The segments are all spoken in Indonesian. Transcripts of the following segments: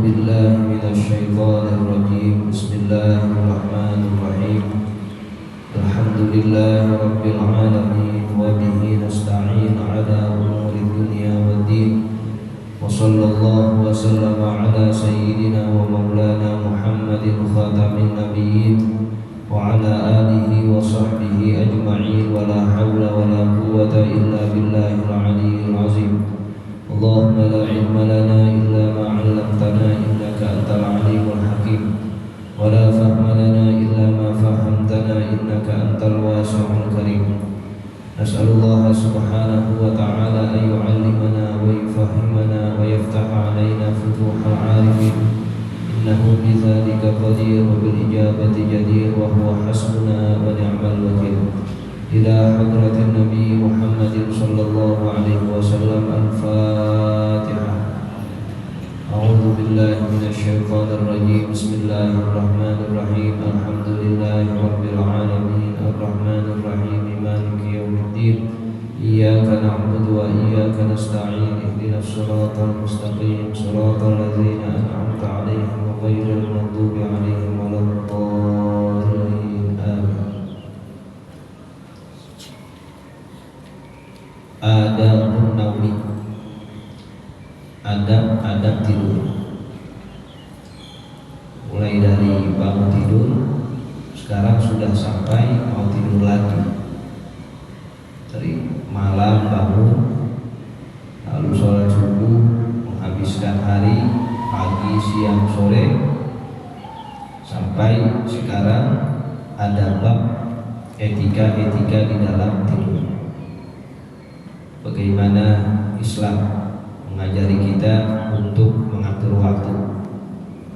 بالله من الشيطان الرجيم. بسم الله الرحمن الرحيم. الحمد لله رب العالمين وبه نستعين على أمور الدنيا والدين وصلى الله وسلم على سيدنا ومولانا محمد خاتم النبيين وعلى آله وصحبه أجمعين ولا حول ولا قوة إلا بالله العلي العظيم. اللهم لا علم لنا إلا ما علمتنا إنك أنت العليم الحكيم ولا فهم لنا إلا ما فهمتنا إنك أنت الواسع الكريم. نسأل الله سبحانه وتعالى أن يعلمنا ويفهمنا ويفتح علينا فتوح العارفين إنه بذلك قدير وبالإجابة جدير وهو حسبنا ونعم الوكيل. إلى حضرة النبي محمد صلى الله عليه وسلم. الفاتحة. أعوذ بالله من الشيطان الرجيم. بسم الله الرحمن الرحيم. الحمد لله رب العالمين الرحمن الرحيم مالك يوم الدين. إياك نعبد وإياك نستعين. اهدنا الصراط المستقيم صراط الذين أنعمت عليهم غير المغضوب عليهم ولا الضالين. آمين. Adabun naumi, adab tidur. Mulai dari bangun tidur, sekarang sudah sampai mau tidur lagi. Dari malam bangun, lalu sholat subuh, menghabiskan hari, pagi, siang, sore, sampai sekarang ada bab etika-etika di dalam tidur. Bagaimana Islam mengajari kita untuk mengatur waktu.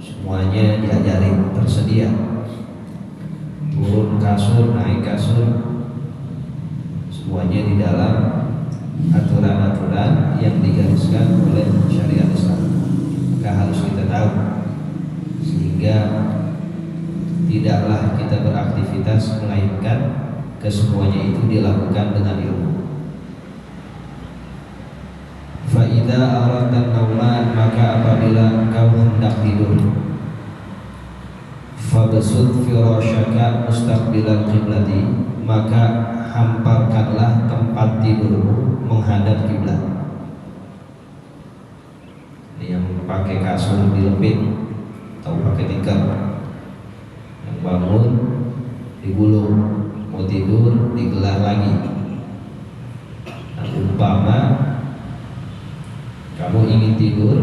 Semuanya diajarin, tersedia. Turun kasur, naik kasur, semuanya di dalam aturan-aturan yang digariskan oleh syariat Islam. Maka harus kita tahu, sehingga tidaklah kita beraktivitas melainkan kesemuanya itu dilakukan dengan ilmu. Fa'idha aradan nauman, maka apabila engkau hendak tidur, fabsut firasyaka mustaqbilal qiblati, maka hamparkanlah tempat tidurmu menghadap kiblat. Yang pakai kasur dilepit atau pakai tikar, yang bangun digulung, mau tidur digelar lagi. Nah, umpama kamu ingin tidur,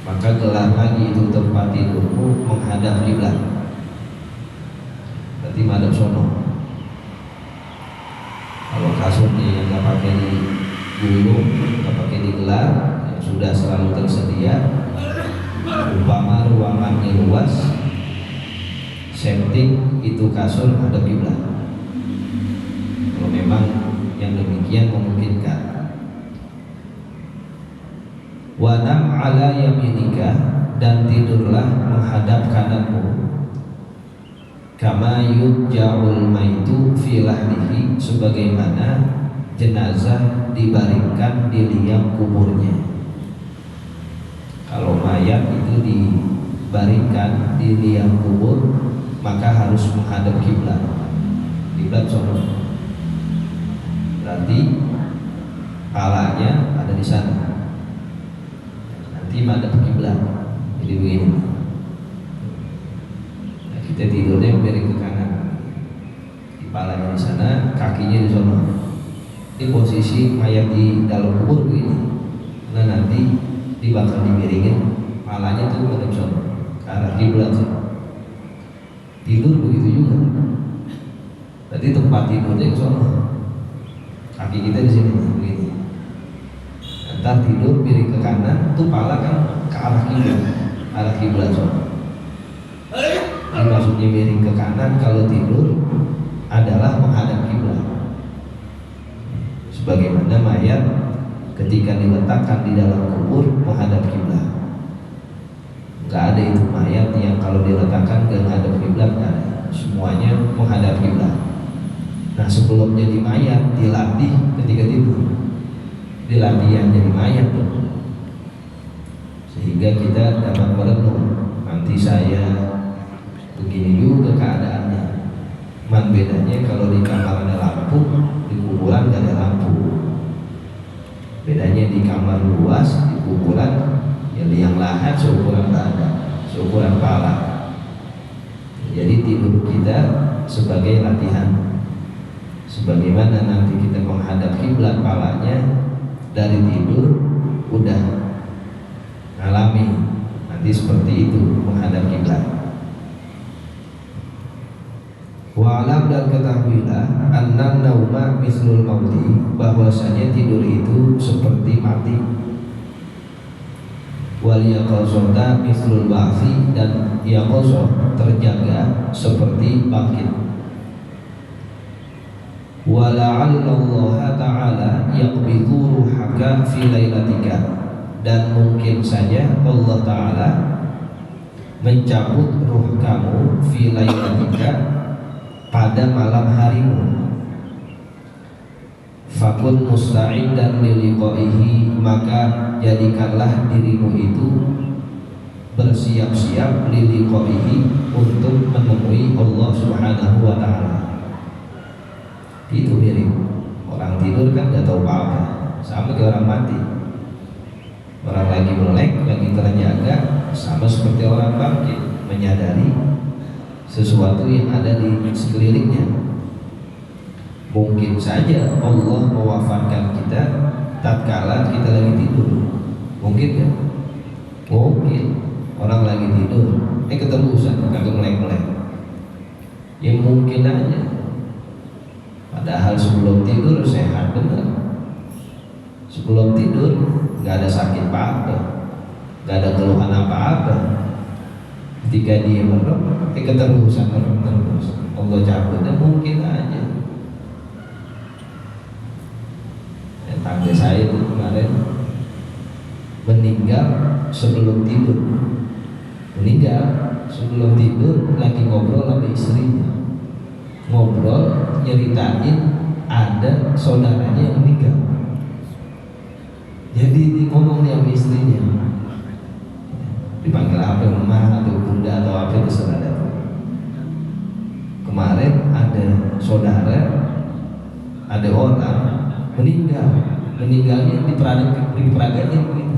maka gelar lagi itu tempat tidurmu menghadap kiblat. Berarti madhab sono. Kalau kasurnya yang nggak pakai digulung, nggak pakai digelar, yang sudah selalu tersedia, umpama ruangannya luas, setting itu kasur menghadap kiblat. Kalau memang yang demikian memungkinkan. Wanam ala yaminika, dan tidurlah menghadap kananmu. Kama yudja'ul maitu fi lahdihi, sebagaimana jenazah dibaringkan di liang kuburnya. Kalau mayat itu dibaringkan di liang kubur, maka harus menghadap kiblat. Kiblat sono. Berarti palanya ada di sana. Nanti madhab kiblat. Jadi begini. Nah, kita tidurnya miring ke kanan. Kepalanya di sana, kakinya di sana. Ini posisi mayat di dalam kubur begini. Nah, nanti dibakar dimiringin, kepalanya tuh madhab sana, ke arah kiblat. Tidur begitu juga. Berarti tempat tidurnya ke sana. Kaki kita di sini begini. Ntar tidur miring ke kanan, tuh pala kan ke arah kiblat, arah kiblat sono. Ini maksudnya miring ke kanan kalau tidur adalah menghadap kiblat. Sebagaimana mayat ketika diletakkan di dalam kubur menghadap kiblat. Gak ada itu mayat yang kalau diletakkan gak menghadap kiblat, semuanya menghadap kiblat. Nah, sebelum jadi mayat dilatih ketika tidur, dilatih yang jadi mayat tuh. Sehingga sehingga kita dapat merenung, nanti saya begini juga keadaannya. Man bedanya kalau di kamar ada lampu, di kuburan gak ada lampu. Bedanya di kamar luas, di kuburan ya liang lahat seukuran badan, seukuran kepala. Jadi tidur kita sebagai latihan, sebagaimana nanti kita menghadap kiblat palanya dari tidur udah ngalami nanti seperti itu menghadap kiblat. Wa'alam dan ketahuilah annan nauma mislul mauti, bahwasanya tidur itu seperti mati. Wal yaqazata mislul ba'thi, dan yaqazah terjaga seperti bangkit. Wa la'allallaha ta'ala yaqbidhu ruhaka fi lailatika, dan mungkin saja Allah Ta'ala mencabut ruh kamu fi lailatika, pada malam harimu. Fakun musta'idan liliqaihi, maka jadikanlah dirimu itu bersiap-siap liliqaihi, untuk menemui Allah Subhanahu wa Ta'ala. Itu mirip orang tidur kan gak tahu apa-apa, sama kayak orang mati. Orang lagi melek, lagi terjaga, sama seperti orang bangkit, menyadari sesuatu yang ada di sekelilingnya. Mungkin saja Allah mewafatkan kita tatkala kita lagi tidur. Mungkin kan? Mungkin orang lagi tidur, keterusan kagak melek-melek. Ya mungkin aja. Padahal sebelum tidur sehat benar. Sebelum tidur nggak ada sakit apa-apa, nggak ada keluhan apa-apa. Ketika dia merem, keterusan terus Allah cabut, dan mungkin aja. Tangga saya itu kemarin meninggal sebelum tidur. Meninggal sebelum tidur, lagi ngobrol sama istrinya. Ngobrol, nyeritain ada saudaranya yang meninggal. Jadi ngomong sama istrinya, dipanggil apa, mama atau bunda atau apa, itu ada. Kemarin ada saudara, ada orang meninggalnya di peraganya begitu.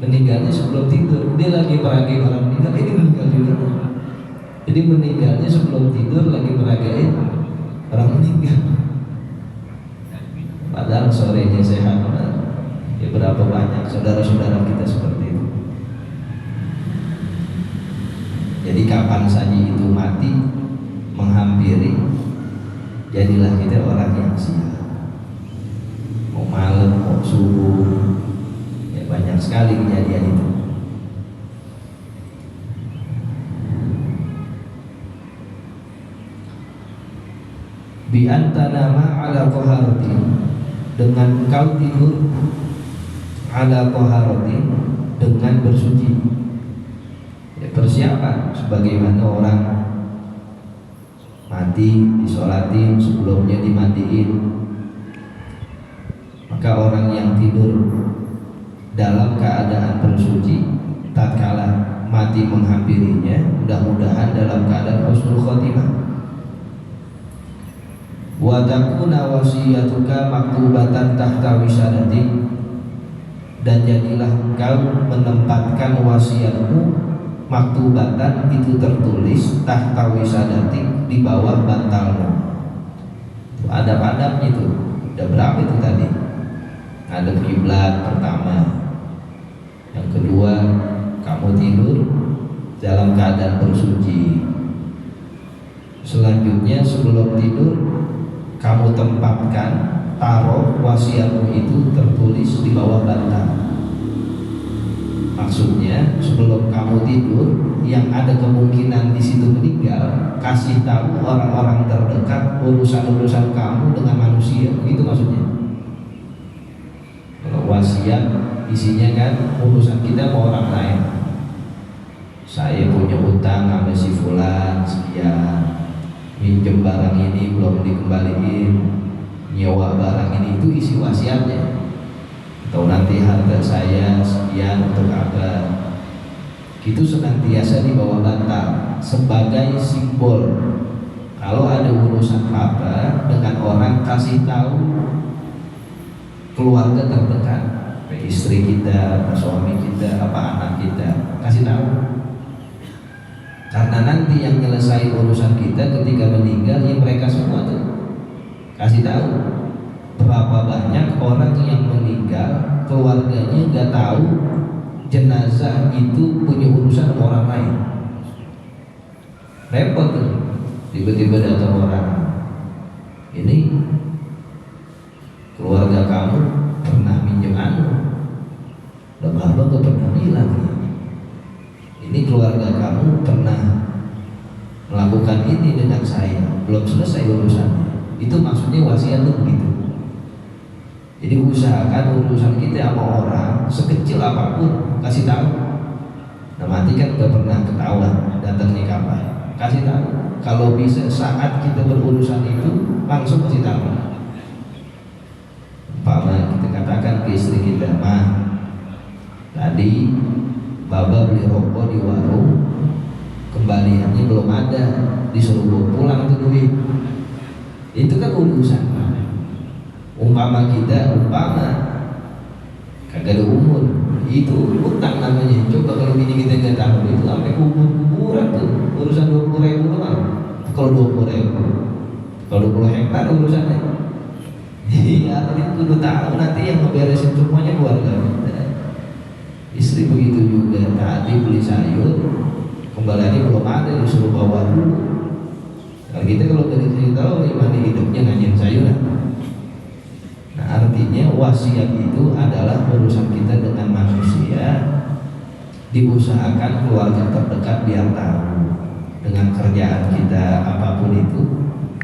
Meninggalnya sebelum tidur, dia lagi peragain orang meninggal, ini meninggal juga. Jadi meninggalnya sebelum tidur, lagi peragain orang meninggal. Padahal sorenya sehat benar. Ya berapa banyak saudara-saudara kita seperti itu. Jadi kapan saja itu mati menghampiri, jadilah kita orang yang siap. Mau malam, mau subuh, ya banyak sekali kejadian itu. Bi antanama ala qaharati, dengan kau tidur ala qaharati, dengan bersuci. Persiapan sebagaimana orang mati disolatin, sebelumnya dimandiin. Maka orang yang tidur dalam keadaan bersuci tatkala mati menghampirinya, mudah-mudahan dalam keadaan husnul khotimah. Wa takuna wasiyatuka maktubatan tahta wisadatik, dan jadilah engkau menempatkan wasiatmu maktubatan, itu tertulis tahta wisadatik, di bawah bantalmu. Adab-adabnya itu ada berapa itu tadi? Adab kiblat pertama, yang kedua kamu tidur dalam keadaan bersuci. Selanjutnya sebelum tidur kamu tempatkan, taruh wasiatmu itu tertulis di bawah bantal. Maksudnya sebelum kamu tidur, yang ada kemungkinan di situ meninggal, kasih tahu orang-orang terdekat urusan-urusan kamu dengan manusia. Itu maksudnya. Kalau wasiat isinya kan urusan kita sama orang lain. Saya punya utang sama si fulan sekian, minjem barang ini belum dikembaliin, nyewa barang ini, itu isi wasiatnya. Atau nanti harga saya sekian untuk apa, itu senantiasa di bawah bantal sebagai simbol. Kalau ada urusan apa dengan orang, kasih tahu keluarga terdekat, istri kita, suami kita, apa anak kita, kasih tahu. Karena nanti yang nyelesain urusan kita ketika meninggal ya mereka semua tuh. Kasih tahu. Berapa banyak orang yang meninggal keluarganya nggak tahu jenazah itu punya urusan sama orang lain. Repot tuh. Tiba-tiba datang orang, ini keluarga kamu pernah minjem anu, dan abang gak pernah bilang. Ini keluarga kamu pernah melakukan ini dengan saya, belum selesai urusannya. Itu maksudnya wasiat tuh begitu. Jadi usahakan urusan kita sama orang sekecil apapun kasih tahu. Nah mati kan gak pernah ketahuan datangnya kapan. Kasih tahu. Kalau bisa saat kita berurusan itu langsung kasih tahu. Umpama kita katakan ke istri kita, "Ma, tadi Baba beli rokok di warung, kembaliannya belum ada, disuruh bawa pulang itu duit." Itu kan urusan. Umpama kagak ada umur, itu utang namanya. Coba kalau bini kita nggak tahu itu sampai kuburan tuh, urusan 20.000 doang. Kalau 20.000, kalau 20 hektar urusannya. Iya, itu kudu tahu nanti yang ngeberesin semuanya keluarga kita. Istri begitu juga, tadi beli sayur, kembaliannya belum ada, disuruh bawa dulu. Kalau kita kalau dari sini tahu gimana hidupnya nganyin sayuran. Nah artinya wasiat itu adalah urusan kita dengan manusia, diusahakan keluarga terdekat biar tahu dengan kerjaan kita apapun itu,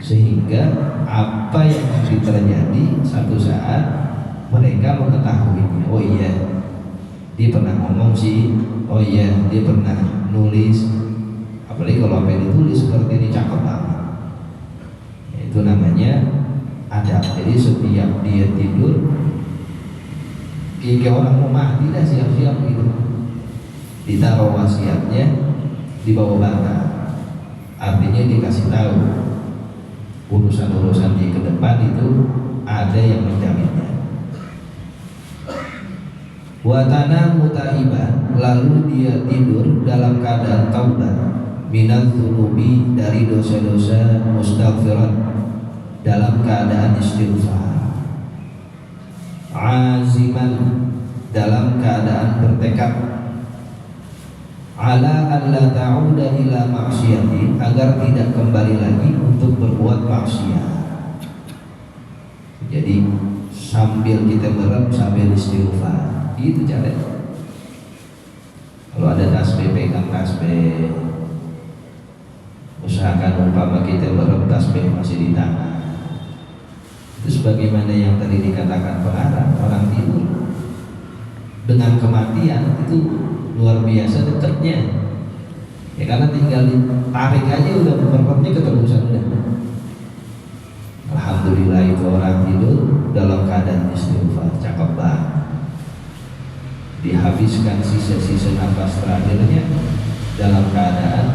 sehingga apa yang nanti terjadi satu saat mereka mengetahuinya. Oh iya, dia pernah ngomong sih, oh iya dia pernah nulis, apalagi kalau apa yang ditulis seperti ini cakep banget. Itu namanya adab. Jadi setiap dia tidur, kayak orang mau mati dah siap-siap gitu, ditaruh wasiatnya di bawah bantal. Artinya dikasih tahu urusan-urusan di ke depan itu ada yang menjaminnya. Watana mutaiban, lalu dia tidur dalam keadaan taubat, minal dzunubi, dari dosa-dosa, mustaghfiran, dalam keadaan istighfar, aziman, dalam keadaan bertekad, ala an la ta'uda ila maksiatin, agar tidak kembali lagi untuk berbuat maksiat. Jadi sambil kita merem sambil istighfar, itu caranya. Kalau ada tasbih, pegang tasbih. Usahakan umpama kita merem tasbih masih di tangan. Itu sebagaimana yang tadi dikatakan pengarang, orang tidur dengan kematian itu luar biasa dekatnya. Ya karena tinggal ditarik aja udah meremnya keterusan udah. Alhamdulillah itu orang tidur dalam keadaan istighfar, cakep banget. Dihabiskan sisa-sisa nafas terakhirnya dalam keadaan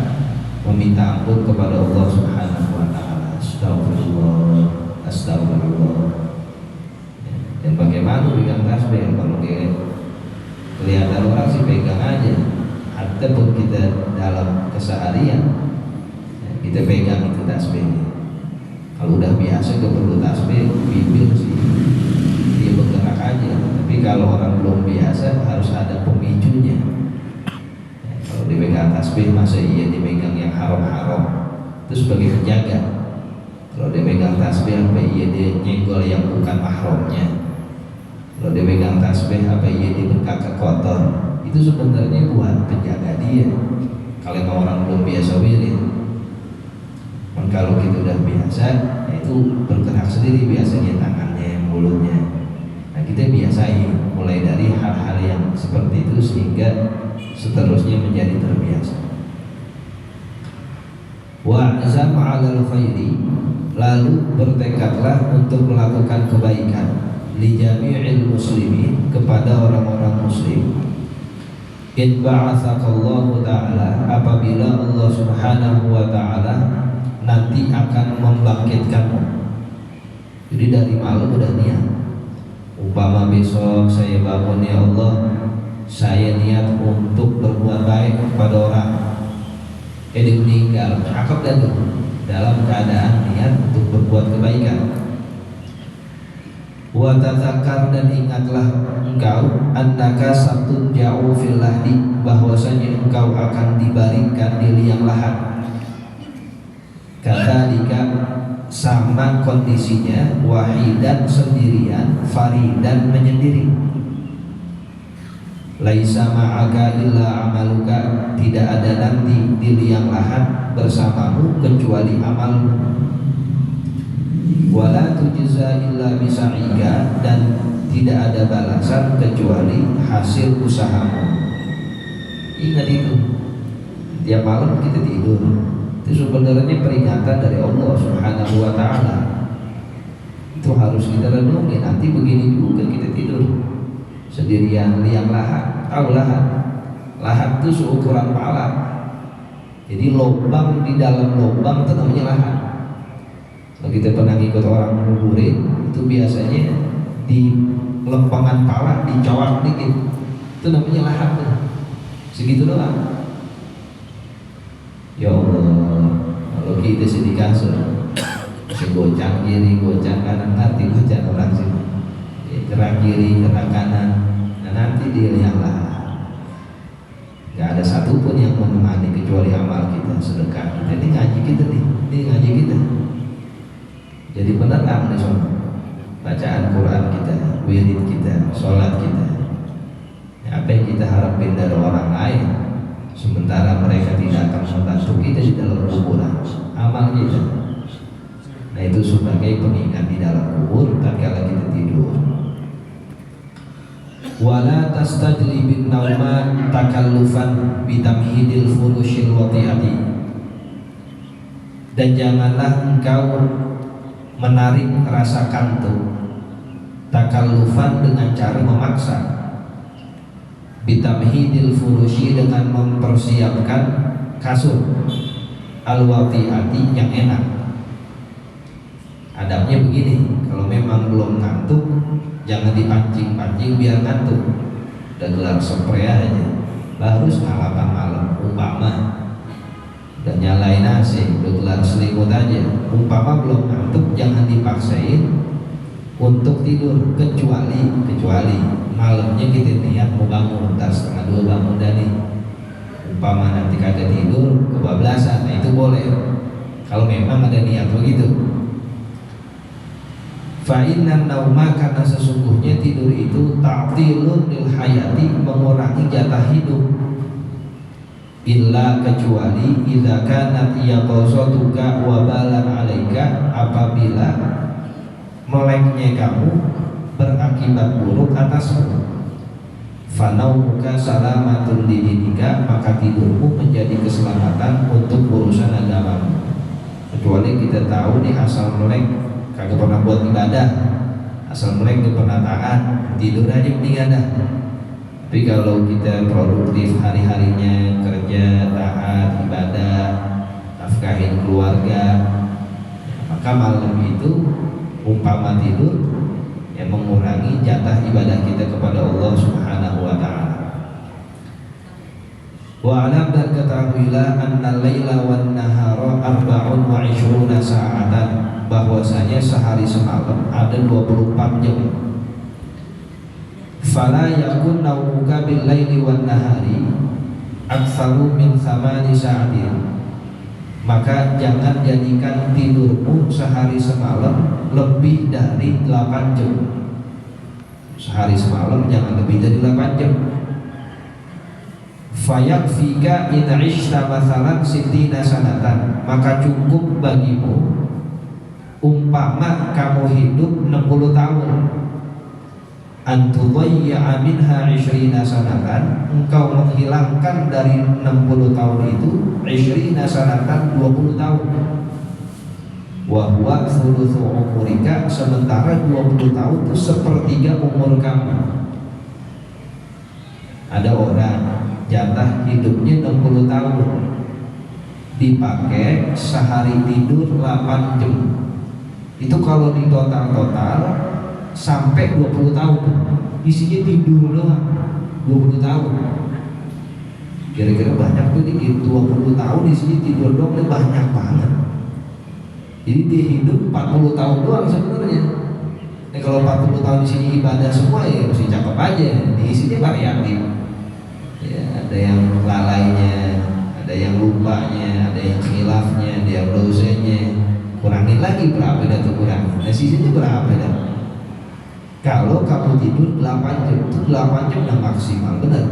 meminta ampun kepada Allah Subhanahu wa taala. Astagfirullah, astagfirullah. Dan bagaimana pegang tasbih? Kalau dia kelihatan orang sih pegang aja. Ataupun kita dalam keseharian kita pegang itu tasbih. Kalau udah biasa gak perlu tasbih, bibir sih dia bergerak aja. Tapi kalau orang belum biasa harus ada pemicunya. Kalau dipegang tasbih masa iya dipegang yang haram-haram, itu sebagai penjaga. Kalau dipegang tasbih apa iya dia nyenggol yang bukan mahramnya. Kalau dipegang tasbih apa iya dia berkakak kotor, itu sebenarnya buat penjaga dia. Kalau orang belum biasa wirid, kalau kita udah biasa, itu bergerak sendiri biasanya tangannya, mulutnya. Nah kita biasain mulai dari hal-hal yang seperti itu sehingga seterusnya menjadi terbiasa. Wa azam 'alal khairi, lalu bertekadlah untuk melakukan kebaikan li jami'il muslimin, kepada orang-orang muslim, In ba'atsakallahu ta'ala, apabila Allah subhanahu wa ta'ala nanti akan membangkitkanmu. Jadi dari malam udah niat, umpama besok saya bangun, ya Allah, saya niat untuk berbuat baik kepada orang, dia meninggal, cakep dah tuh, dalam keadaan niat untuk berbuat kebaikan. Wa tadzakkar, dan ingatlah engkau, annaka satunja'u fil lahdi, bahwasanya engkau akan dibaringkan di liang lahat. Kadzalika, sama kondisinya, wahidan sendirian, faridan menyendiri. Laisa ma'aka illa amaluka, tidak ada nanti di liang lahat bersamamu kecuali amalmu. Wala tujza illa bisa'ika, dan tidak ada balasan kecuali hasil usahamu. Ingat itu. Tiap malam kita tidur, itu sebenarnya peringatan dari Allah Subhanahu wa ta'ala. Itu harus kita renungi. Nanti begini juga kita tidur sendirian liang lahat. Tahu lahat? Lahat itu seukuran pala. Jadi lubang di dalam lubang itu namanya lahat. Kalau kita pernah ikut orang menguburin, itu biasanya di lempangan pala dicowak dikit, itu namanya lahat tuh. Segitu doang. Ya Allah, kalau kita sedih kasur, segocang kiri, gocang kanan, ngerti gocang orang sih, gerak kiri, gerak kanan, nah nanti dia liang lahat. Gak ada satupun yang menemani kecuali amal kita, sedekah kita. Ini ngaji kita nih, ini ngaji kita. Jadi penerang di sana, bacaan Quran kita, wirid kita, sholat kita. Ya, apa yang kita harapin dari orang lain, sementara mereka tidak akan membantu kita di dalam kuburan, amal kita. Nah itu sebagai pengingat di dalam kubur tatkala kita tidur. Wala tastajli bin nauma takallufan bitamhidil furushil wati'ati, dan janganlah engkau menarik rasa kantuk takallufan dengan cara memaksa, bitamhidil furushi, dengan mempersiapkan kasur, al-wati'ati, yang enak. Adabnya begini, kalau memang belum ngantuk jangan dipancing-pancing biar ngantuk. Udah gelar spray aja baru setengah 8 malam umpama, dan nyalain AC, udah gelar selimut aja, umpama belum ngantuk jangan dipaksain untuk tidur, kecuali malamnya kita niat mau bangun, ntar setengah 2 bangun dah nih, umpama nanti kagak tidur kebablasan, nah itu boleh kalau memang ada niat begitu. Fa'innan nauma, karena sesungguhnya tidur itu ta'tilun lil hayati, mengurangi jatah hidup. Illa, kecuali idza kanat yaqazatuka wa balan 'alaika, apabila meleknya kamu berakibat buruk atasmu. Fanaumuka salamatul lidinika, maka tidurmu menjadi keselamatan untuk urusan agamamu. Kecuali kita tahu nih asal melek kagak pernah buat ibadah, asal melek gak pernah taat, tidur aja mendingan dah. Tapi kalau kita produktif hari-harinya, kerja, taat, ibadah, nafkahin keluarga, maka malam itu umpama tidur yang mengurangi jatah ibadah kita kepada Allah Subhanahu wa ta'ala. Wa alam, dan ketahuilah, anna laila wan nahara arba'un wa 'ishruna sa'atan, bahwasanya sehari semalam ada 24 jam. Fala yakun naumuka bil laili wan nahari aktsaru min 8 sa'atin, maka jangan jadikan tidurmu sehari semalam lebih dari 8 jam. Sehari semalam jangan lebih dari 8 jam. Fayakfika in 'ishta mathalan sittina sanatan, maka cukup bagimu umpama kamu hidup 60 tahun, antudayya minha 20 sanatan, engkau menghilangkan dari 60 tahun itu 20 sanatan, 20 tahun. Wa huwa thulutsu umurika, sementara 20 tahun itu sepertiga umur kamu. Ada orang jatah hidupnya 60 tahun, dipakai sehari tidur 8 jam. Itu kalau di total sampai 20 tahun. Isinya tidur doang 20 tahun. Kira-kira banyak tuh dikit, 20 tahun isinya tidur doang, banyak banget. Jadi dia hidup 40 tahun doang sebenarnya. Kalau 40 tahun di sini ibadah semua ya mesti cakep aja. Di isinya variatif. Ya, ada yang lalainya, ada yang lupanya, ada yang khilafnya, ada yang dosanya. Kurangin lagi berapa dah tuh kurangin. Nah sisinya berapa dah? Kalau kamu tidur 8 jam, itu 8 jam udah maksimal, benar.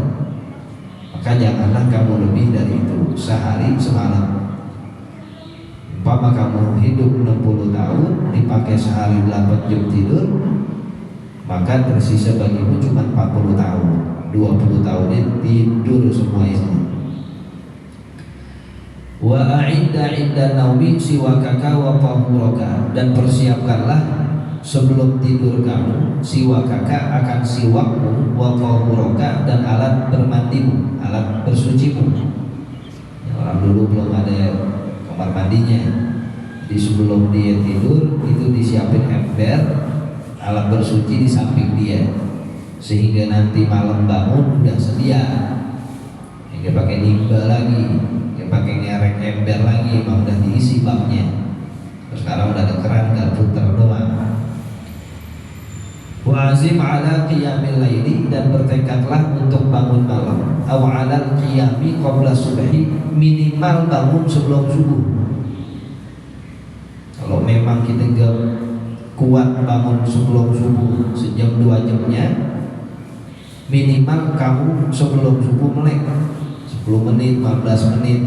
Maka janganlah kamu lebih dari itu sehari semalam. Umpama kamu hidup 60 tahun, dipakai sehari 8 jam tidur, maka tersisa bagimu cuma 40 tahun. 20 tahunnya tidur semua isinya. Wa a'idda 'inda naumi siwakaka wa tahuraka, dan persiapkanlah sebelum tidur kamu siwakaka akan siwakmu, wa tahuraka dan alat bermandimu, alat bersucimu. Ya, orang dulu belum ada kamar mandinya, jadi sebelum dia tidur itu disiapin ember, alat bersuci di samping dia, sehingga nanti malam bangun udah sedia. Dia pakai nimba lagi, dia pakai ngerek ember lagi, mau udah diisi baknya. Terus sekarang udah ada keran, tinggal puter doang. Wa azim ala qiyamil laili, dan bertekadlah untuk bangun malam. Aw ala qiyami qabla subhi, minimal bangun sebelum subuh. Kalau memang kita gak kuat bangun sebelum subuh sejam 2 jamnya, minimal kamu sebelum subuh melek 10 menit, 15 menit.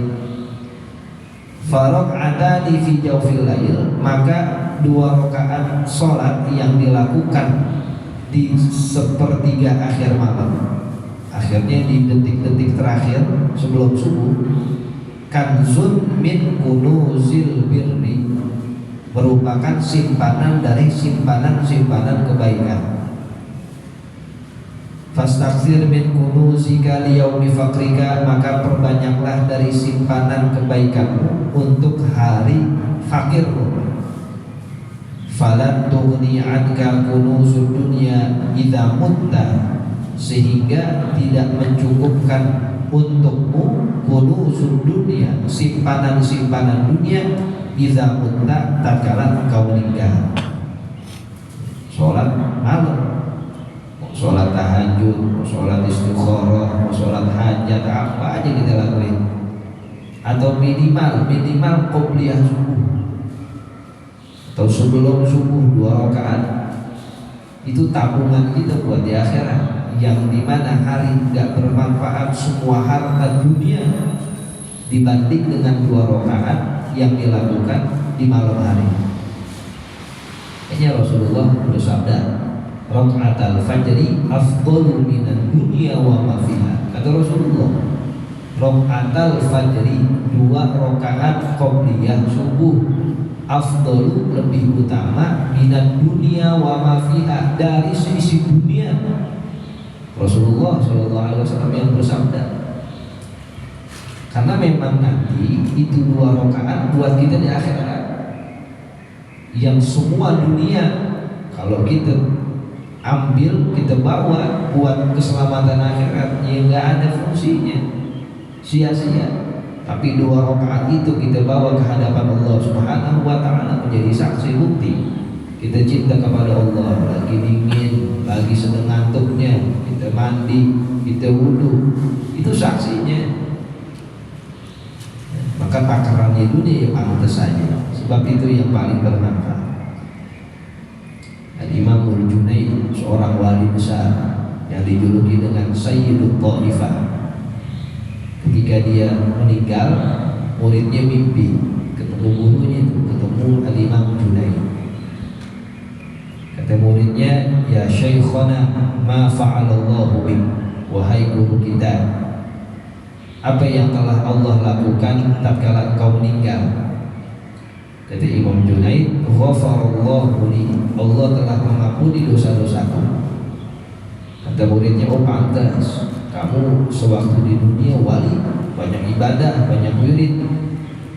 Faraq'atani fi jawfil lail, maka 2 rakaat sholat yang dilakukan di sepertiga akhir malam, akhirnya di detik-detik terakhir sebelum subuh, kanzun min kunuzil birri, merupakan simpanan dari simpanan-simpanan kebaikan. Fastaghfir min kunuzika liyaumi fakrika, maka perbanyaklah dari simpanan kebaikanmu untuk hari fakirmu. Falan tughni anka kunuzud dunya idza mutta, sehingga tidak mencukupkan untukmu kunuzud dunya, simpanan-simpanan dunia, idza mutta, tatkala engkau meninggal. Sholat malam, sholat tahajud, sholat istikharah, sholat hajat, apa aja kita lakuin. Atau minimal qobliyah subuh, atau sebelum subuh 2 rakaat. Itu tabungan kita buat di akhirat, yang dimana hari gak bermanfaat semua harta dunia dibanding dengan 2 rakaat yang dilakukan di malam hari. Kayaknya Rasulullah bersabda, Raka'atul fajri afdalu minan dunya wa ma fiha. Kata Rasulullah, Raka'atul fajri, 2 rakaat qobliyah subuh, afdalu lebih utama, minan dunya wa ma fiha, dari seisi dunia. Rasulullah SAW yang bersabda. Karena memang nanti itu 2 rakaat buat kita di akhirat, yang semua dunia kalau kita ambil, kita bawa buat keselamatan akhirat, ya nggak ada fungsinya, sia-sia. Tapi 2 rakaat itu kita bawa ke hadapan Allah Subhanahu wa ta'ala, menjadi saksi bukti kita cinta kepada Allah. Lagi dingin, lagi sedang ngantuknya, kita mandi, kita wudu, itu saksinya. Maka takarannya dunia ya pantas saja, sebab itu yang paling bermanfaat. Imam Al-Junaid, seorang wali besar yang dijuluki dengan Sayyidul Ta'ifah, ketika dia meninggal, muridnya mimpi ketemu gurunya itu, ketemu Al-Imam Junaid. Kata muridnya, ya Syekhana, ma fa'alallahu bik, wahai guru kita, apa yang telah Allah lakukan tatkala engkau meninggal? Kata Imam Junaid, ghafarallahu li, Allah telah mengampuni dosa-dosaku. Kata muridnya, oh pantas, Kamu sewaktu di dunia wali, banyak ibadah, banyak wirid,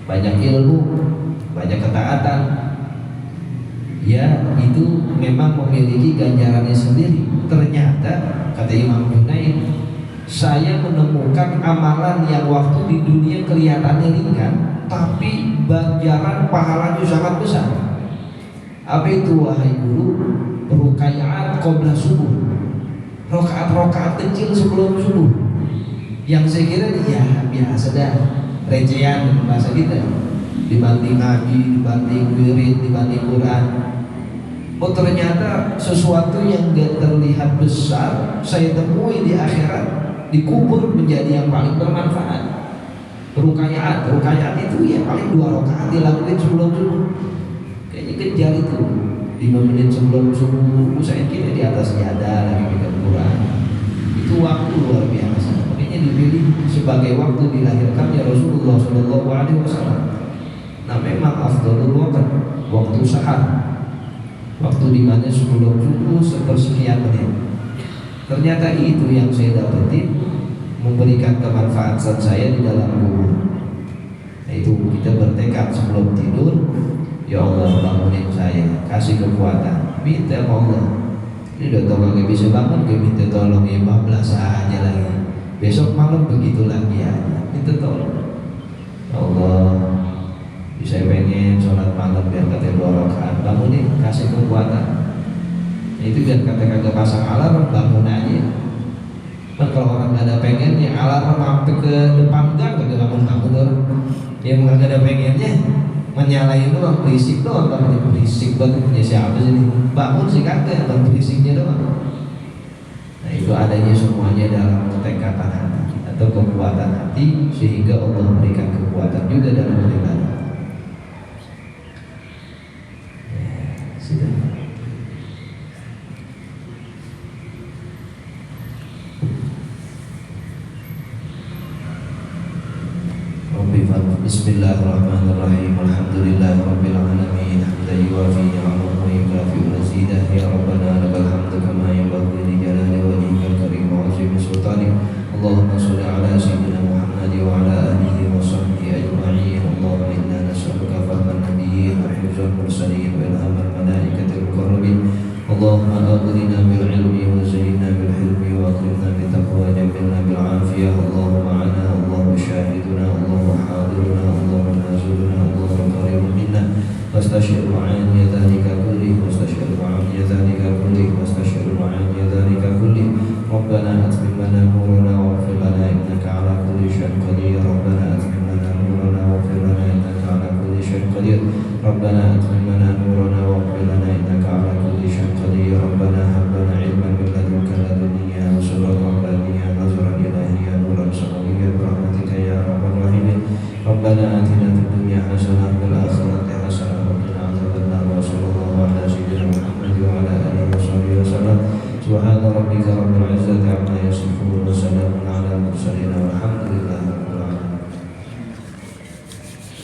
banyak ilmu, banyak ketaatan. Ya, itu memang memiliki ganjarannya sendiri. Ternyata kata Imam Junaid, saya menemukan amalan yang waktu di dunia kelihatannya ringan, tapi ganjaran pahalanya sangat besar. Apa itu wahai guru? Ruqayyat qabla subuh, rokaat-rokaat kecil sebelum subuh. Yang saya kira ya biasa dah, recehan bahasa kita, dibanding ngaji, dibanding wirid, dibanding Quran. Oh ternyata sesuatu yang gak terlihat besar saya temui di akhirat, dikubur menjadi yang paling bermanfaat. Ruqayyat itu ya paling 2 rakaat dilakukan sebelum subuh. Kayaknya kejar itu 5 menit sebelum subuh, saya kira di atas jadah lagi baca Quran. Itu waktu luar biasa. Makanya dipilih sebagai waktu dilahirkannya Rasulullah SAW. Nah memang afdhalul waktu sahar, waktu dimana sebelum subuh sepersekian menit. Ternyata itu yang saya dapetin memberikan kemanfaatan saya di dalam kubur. Nah, itu kita bertekad sebelum tidur, ya Allah bangunin saya, kasih kekuatan, minta sama Allah. Ini udah tau gak bisa bangun, gue minta tolong ya 14 aja lagi. Besok malam begitu lagi ya, minta tolong. Ya Allah, saya pengen sholat malam biar kata 2 rakaat, bangunin, kasih kekuatan. Itu biar kata kagak pasang alarm, bangun aja. Nah, kalau orang gak ada pengennya, alarm sampai ke depan gang kagak bangun-bangun orang. Yang gak ada pengennya menyalain doang, berisik doang, bangun berisik banget punya siapa sih ini? Bangun sih kagak, bangun berisiknya doang. Nah itu adanya semuanya dalam ketekatan hati atau kekuatan hati, sehingga Allah memberikan kekuatan juga dalam beribadah. Sudah. Bismillahirrahmanirrahim. Alhamdulillahirabbil alamin. Hamdan yuwafi ni'amahu wa yukafi mazidah. Ya Rabbana lakal hamdu kama yanbaghi li jalali wajhikal karim wa 'azimi sultanik. Allahumma shalli ala sayyidina Muhammad wa ala alihi wa sahbihi ajma'in. Allahumma inna nas'aluka fahman nabiyyin wa hifdzal mursalin wa ilhamal malaikatil muqarrabin. Allahumma aghnina bil ilmi wa zayyinna bil hilmi wa akrimna bit taqwa wa jamilna bil afiyah. Allahumma ana Allahumma syahiduna Allahumma hadiruna Allahumma nazuluna Allahumma qarimun minna wastashhiru an yadhalika kulli wastashhiru an yadhalika kulli wastashhiru an yadhalika kulli. Rabbana atmim lana nurana waghfir lana innaka ala kulli syai'in qadir. Rabbana atmim lana nurana waghfir lana innaka ala kulli syai'in qadir. Rabbana atmim lana nurana waghfir lana innaka ala kulli syai'in qadir. Rabbana hab lana ilman min ladunka ladunniya wa surran rabbaniyya nazran ilahiyya nuran samawiyya birahmatika ya arhamar rahimin. Rabbana atina fid dunya hasanah wa fil akhirati hasanah wa qina adzabannar. Wa sallallahu ala sayyidina Muhammad wa ala alihi wa sahbihi wasallam. Subhana rabbika rabbil izzati amma yasifun wa salamun ala al mursalin walhamdulillahi